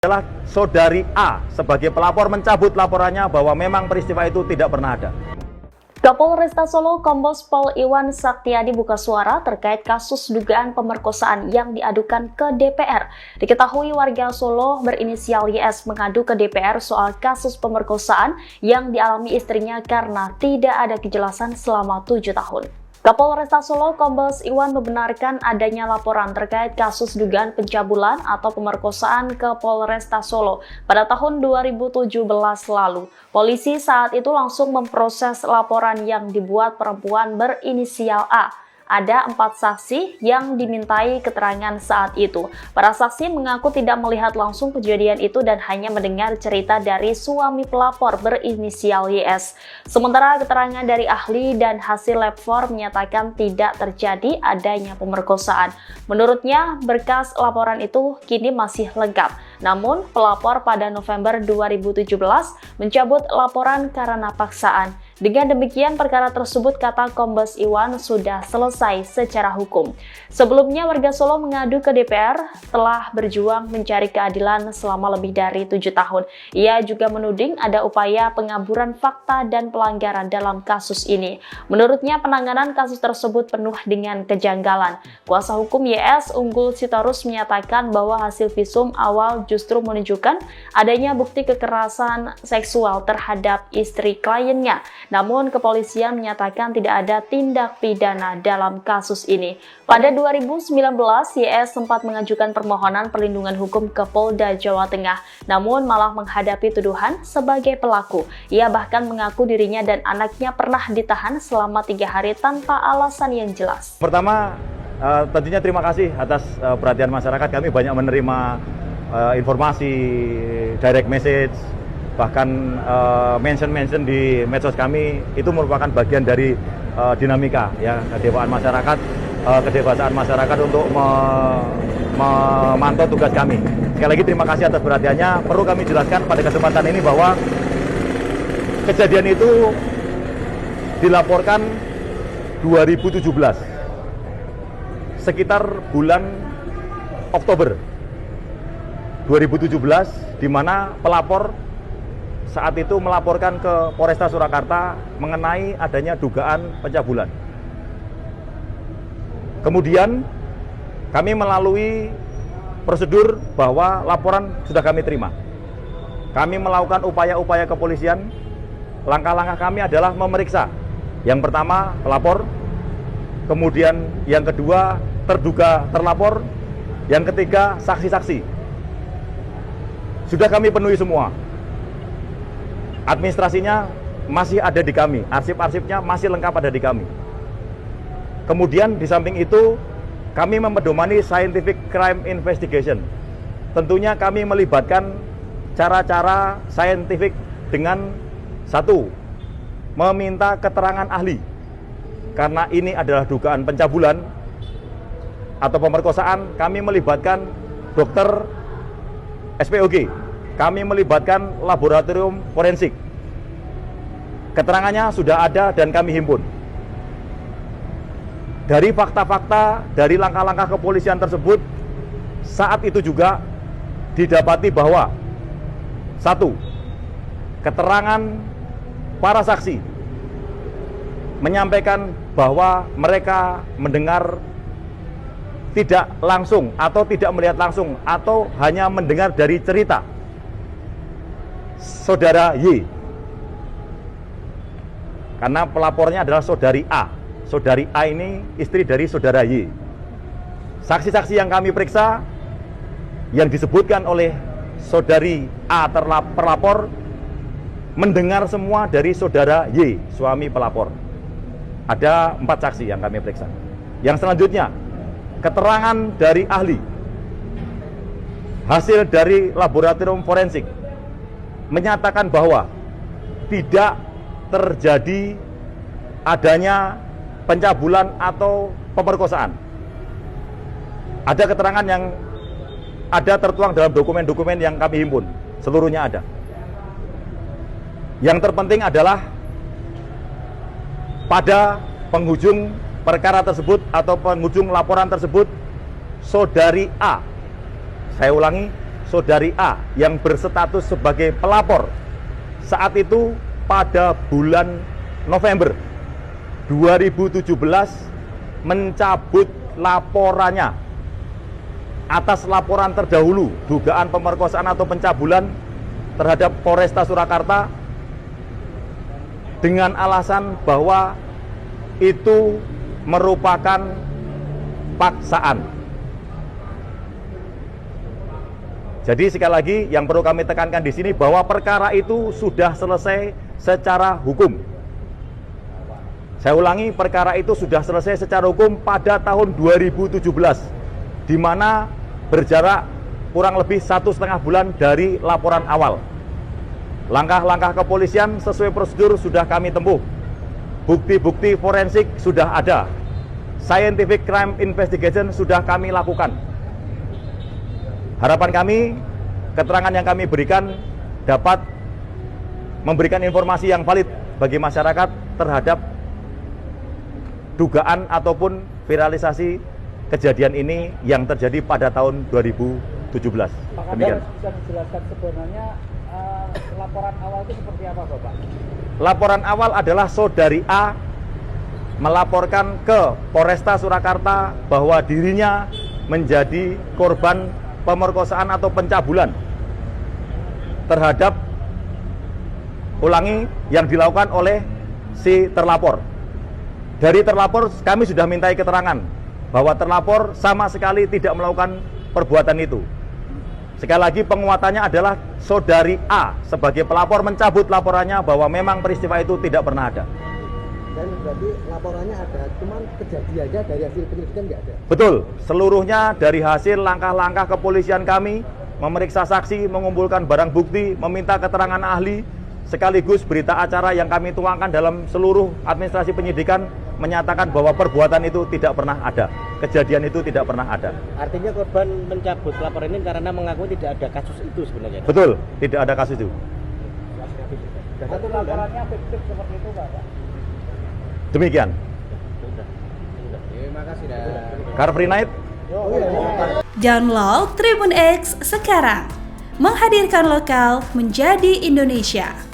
adalah saudari A sebagai pelapor mencabut laporannya bahwa memang peristiwa itu tidak pernah ada. Kapolresta Solo Kombes Pol Iwan Saktiadi buka suara terkait kasus dugaan pemerkosaan yang diadukan ke DPR. Diketahui warga Solo berinisial YS mengadu ke DPR soal kasus pemerkosaan yang dialami istrinya karena tidak ada kejelasan selama 7 tahun. Kapolresta Solo Kombes Iwan membenarkan adanya laporan terkait kasus dugaan pencabulan atau pemerkosaan ke Polresta Solo pada tahun 2017 lalu. Polisi saat itu langsung memproses laporan yang dibuat perempuan berinisial A. Ada 4 saksi yang dimintai keterangan saat itu. Para saksi mengaku tidak melihat langsung kejadian itu dan hanya mendengar cerita dari suami pelapor berinisial YS. Sementara keterangan dari ahli dan hasil lab form menyatakan tidak terjadi adanya pemerkosaan. Menurutnya, berkas laporan itu kini masih lengkap. Namun, pelapor pada November 2017 mencabut laporan karena paksaan. Dengan demikian, perkara tersebut, kata Kombes Iwan, sudah selesai secara hukum. Sebelumnya, warga Solo mengadu ke DPR telah berjuang mencari keadilan selama lebih dari 7 tahun. Ia juga menuding ada upaya pengaburan fakta dan pelanggaran dalam kasus ini. Menurutnya, penanganan kasus tersebut penuh dengan kejanggalan. Kuasa hukum YS Unggul Sitorus menyatakan bahwa hasil visum awal justru menunjukkan adanya bukti kekerasan seksual terhadap istri kliennya. Namun, kepolisian menyatakan tidak ada tindak pidana dalam kasus ini. Pada 2019, YS sempat mengajukan permohonan perlindungan hukum ke Polda Jawa Tengah, namun malah menghadapi tuduhan sebagai pelaku. Ia bahkan mengaku dirinya dan anaknya pernah ditahan selama 3 hari tanpa alasan yang jelas. Pertama, tentunya terima kasih atas perhatian masyarakat. Kami banyak menerima informasi, direct message, bahkan mention di medsos kami. Itu merupakan bagian dari dinamika ya, kedewasaan masyarakat untuk memantau tugas kami. Sekali lagi terima kasih atas perhatiannya. Perlu kami jelaskan pada kesempatan ini bahwa kejadian itu dilaporkan 2017 sekitar bulan Oktober 2017, di mana pelapor saat itu melaporkan ke Polresta Surakarta mengenai adanya dugaan pencabulan. Kemudian kami melalui prosedur bahwa laporan sudah kami terima. Kami melakukan upaya-upaya kepolisian. Langkah-langkah kami adalah memeriksa. Yang pertama pelapor, kemudian yang kedua terduga terlapor, yang ketiga saksi-saksi. Sudah kami penuhi semua. Administrasinya masih ada di kami, arsip-arsipnya masih lengkap ada di kami. Kemudian di samping itu kami memedomani scientific crime investigation. Tentunya kami melibatkan cara-cara saintifik dengan satu, meminta keterangan ahli. Karena ini adalah dugaan pencabulan atau pemerkosaan, kami melibatkan dokter SPOG. Kami melibatkan laboratorium forensik. Keterangannya sudah ada dan kami himpun. Dari fakta-fakta, dari langkah-langkah kepolisian tersebut, saat itu juga didapati bahwa satu, keterangan para saksi menyampaikan bahwa mereka mendengar tidak langsung atau tidak melihat langsung atau hanya mendengar dari cerita saudara Y, karena pelapornya adalah saudari A. Saudari A ini istri dari saudara Y. Saksi-saksi yang kami periksa yang disebutkan oleh saudari A terlapor mendengar semua dari saudara Y, suami pelapor. Ada 4 saksi yang kami periksa. Yang selanjutnya, keterangan dari ahli, hasil dari laboratorium forensik menyatakan bahwa tidak terjadi adanya pencabulan atau pemerkosaan. Ada keterangan yang ada tertuang dalam dokumen-dokumen yang kami himpun, seluruhnya ada. Yang terpenting adalah pada penghujung perkara tersebut atau penghujung laporan tersebut, saudari A, saya ulangi, saudari A yang berstatus sebagai pelapor saat itu pada bulan November 2017 mencabut laporannya atas laporan terdahulu dugaan pemerkosaan atau pencabulan terhadap Polresta Surakarta dengan alasan bahwa itu merupakan paksaan. Jadi sekali lagi yang perlu kami tekankan di sini bahwa perkara itu sudah selesai secara hukum. Saya ulangi, perkara itu sudah selesai secara hukum pada tahun 2017, di mana berjarak kurang lebih 1,5 bulan dari laporan awal. Langkah-langkah kepolisian sesuai prosedur sudah kami tempuh. Bukti-bukti forensik sudah ada. Scientific crime investigation sudah kami lakukan. Harapan kami, keterangan yang kami berikan dapat memberikan informasi yang valid bagi masyarakat terhadap dugaan ataupun viralisasi kejadian ini yang terjadi pada tahun 2017. Pak Demikian. Kadar bisa dijelaskan sebenarnya laporan awal itu seperti apa, Bapak? Laporan awal adalah saudari A melaporkan ke Polresta Surakarta bahwa dirinya menjadi korban pemerkosaan atau pencabulan terhadap, ulangi, yang dilakukan oleh si terlapor. Dari terlapor kami sudah mintai keterangan bahwa terlapor sama sekali tidak melakukan perbuatan itu. Sekali lagi penguatannya adalah saudari A sebagai pelapor mencabut laporannya bahwa memang peristiwa itu tidak pernah ada. Dan berarti laporannya ada, cuman kejadiannya dari hasil penyelidikan nggak ada? Betul, seluruhnya dari hasil langkah-langkah kepolisian kami, memeriksa saksi, mengumpulkan barang bukti, meminta keterangan ahli, sekaligus berita acara yang kami tuangkan dalam seluruh administrasi penyidikan menyatakan bahwa perbuatan itu tidak pernah ada, kejadian itu tidak pernah ada. Artinya korban mencabut laporan ini karena mengakui tidak ada kasus itu sebenarnya? Betul, tidak ada kasus itu. Satu laporannya fiktif seperti itu, Pak? Demikian. Terima kasih. Car Free Night. Download Tribun X sekarang, menghadirkan lokal menjadi Indonesia.